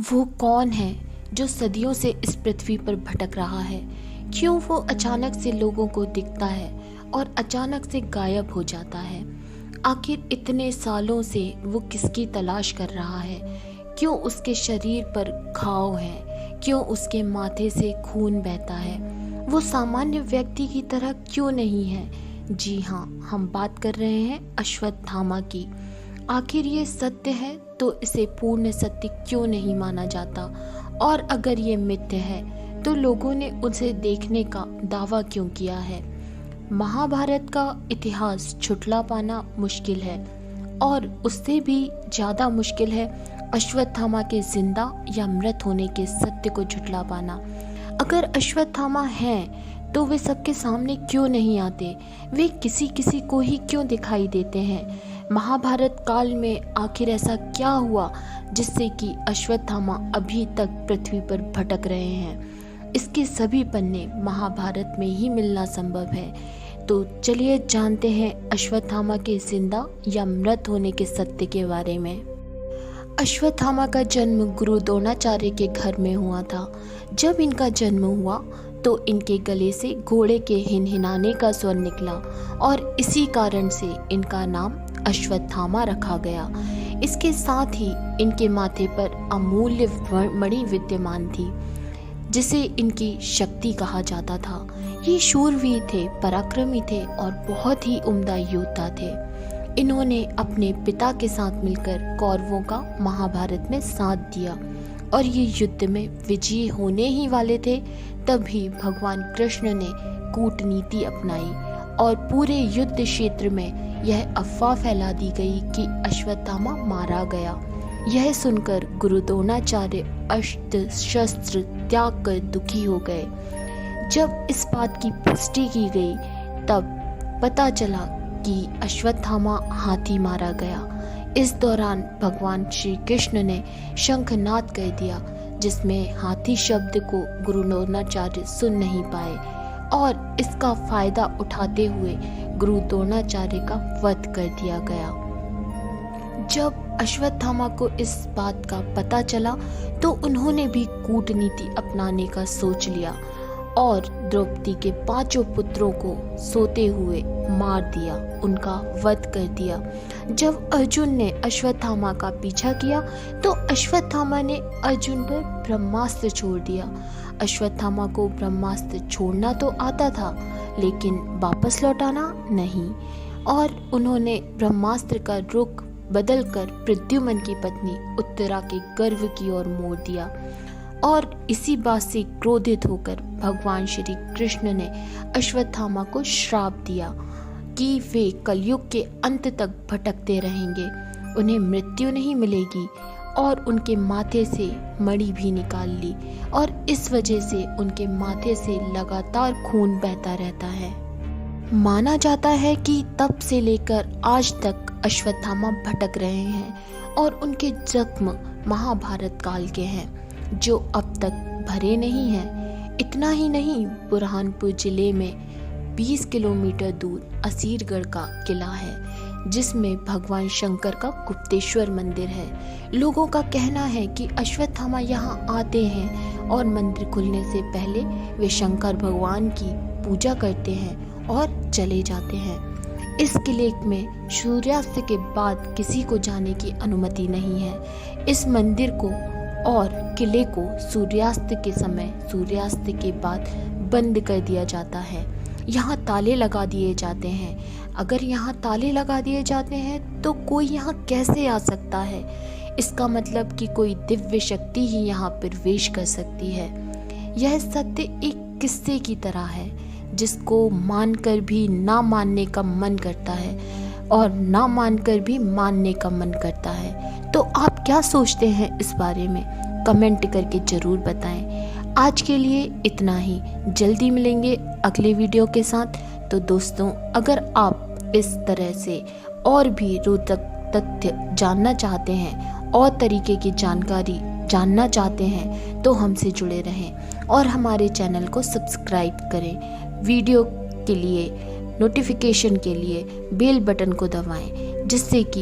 वो कौन है जो सदियों से इस पृथ्वी पर भटक रहा है? क्यों वो अचानक से लोगों को दिखता है और अचानक से गायब हो जाता है? आखिर इतने सालों से वो किसकी तलाश कर रहा है? क्यों उसके शरीर पर घाव हैं? क्यों उसके माथे से खून बहता है? वो सामान्य व्यक्ति की तरह क्यों नहीं है? जी हाँ, हम बात कर रहे हैं अश्वत्थामा की। आखिर ये सत्य है तो इसे पूर्ण सत्य क्यों नहीं माना जाता? और अगर ये मिथ्य है तो लोगों ने उसे देखने का दावा क्यों किया है? महाभारत का इतिहास छुटला पाना मुश्किल है और उससे भी ज़्यादा मुश्किल है अश्वत्थामा के जिंदा या मृत होने के सत्य को झुटला पाना। अगर अश्वत्थामा हैं तो वे सबके सामने क्यों नहीं आते? वे किसी किसी को ही क्यों दिखाई देते हैं? महाभारत काल में आखिर ऐसा क्या हुआ जिससे कि अश्वत्थामा अभी तक पृथ्वी पर भटक रहे हैं? इसके सभी पन्ने महाभारत में ही मिलना संभव है। तो चलिए जानते हैं अश्वत्थामा के जिंदा या मृत होने के सत्य के बारे में। अश्वत्थामा का जन्म गुरु द्रोणाचार्य के घर में हुआ था। जब इनका जन्म हुआ तो इनके गले से घोड़े के हिनहिनाने का स्वर निकला और इसी कारण से इनका नाम अश्वत्थामा रखा गया। इसके साथ ही इनके माथे पर अमूल्य मणि विद्यमान थी जिसे इनकी शक्ति कहा जाता था। ये शूरवीर थे, पराक्रमी थे और बहुत ही उम्दा योद्धा थे। इन्होंने अपने पिता के साथ मिलकर कौरवों का महाभारत में साथ दिया और ये युद्ध में विजयी होने ही वाले थे। तभी भगवान कृष्ण ने कूटनीति अपनाई और पूरे युद्ध क्षेत्र में यह अफवाह फैला दी गई कि अश्वत्थामा मारा गया। यह सुनकर गुरु द्रोणाचार्य अस्त्र शस्त्र त्याग कर दुखी हो गए। जब इस बात की पुष्टि की गई तब पता चला कि अश्वत्थामा हाथी मारा गया। इस दौरान भगवान श्री कृष्ण ने शंखनाद कर दिया जिसमें हाथी शब्द को गुरु द्रोणाचार्य सुन नहीं पाए और इसका फायदा उठाते हुए गुरु द्रोणाचार्य का वध कर दिया गया। जब अश्वत्थामा को इस बात का पता चला तो उन्होंने भी कूटनीति अपनाने का सोच लिया और द्रौपदी के 5 पुत्रों को सोते हुए मार दिया, उनका वध कर दिया। जब अर्जुन ने अश्वत्थामा का पीछा किया तो अश्वत्थामा ने अर्जुन पर ब्रह्मास्त्र छोड़ दिया। अश्वत्थामा को ब्रह्मास्त्र छोड़ना तो आता था लेकिन वापस लौटाना नहीं और उन्होंने ब्रह्मास्त्र का रुख बदलकर प्रद्युम्न की पत्नी उत्तरा के गर्भ की ओर मोड़ दिया और इसी बात से क्रोधित होकर भगवान श्री कृष्ण ने अश्वत्थामा को श्राप दिया कि वे कलयुग के अंत तक भटकते रहेंगे, उन्हें मृत्यु नहीं मिलेगी और उनके माथे से मणि भी निकाल ली और इस वजह से उनके माथे से लगातार खून बहता रहता है। माना जाता है कि तब से लेकर आज तक अश्वत्थामा भटक रहे हैं और उनके जख्म महाभारत काल के हैं जो अब तक भरे नहीं हैं। इतना ही नहीं, बुरहानपुर जिले में 20 किलोमीटर दूर असीरगढ़ का किला है जिसमें भगवान शंकर का गुप्तेश्वर मंदिर है। लोगों का कहना है कि अश्वत्थामा यहाँ आते हैं और मंदिर खुलने से पहले वे शंकर भगवान की पूजा करते हैं और चले जाते हैं। इस किले में सूर्यास्त के बाद किसी को जाने की अनुमति नहीं है। इस मंदिर को और किले को सूर्यास्त के समय, सूर्यास्त के बाद बंद कर दिया जाता है। यहाँ ताले लगा दिए जाते हैं। अगर यहाँ ताले लगा दिए जाते हैं तो कोई यहाँ कैसे आ सकता है? इसका मतलब कि कोई दिव्य शक्ति ही यहाँ प्रवेश कर सकती है। यह सत्य एक किस्से की तरह है जिसको मानकर भी ना मानने का मन करता है और ना मानकर भी मानने का मन करता है। तो आप क्या सोचते हैं इस बारे में? कमेंट करके ज़रूर बताएं। आज के लिए इतना ही, जल्दी मिलेंगे अगले वीडियो के साथ। तो दोस्तों, अगर आप इस तरह से और भी रोचक तथ्य जानना चाहते हैं और तरीके की जानकारी जानना चाहते हैं तो हमसे जुड़े रहें और हमारे चैनल को सब्सक्राइब करें। वीडियो के लिए नोटिफिकेशन के लिए बेल बटन को दबाएं जिससे कि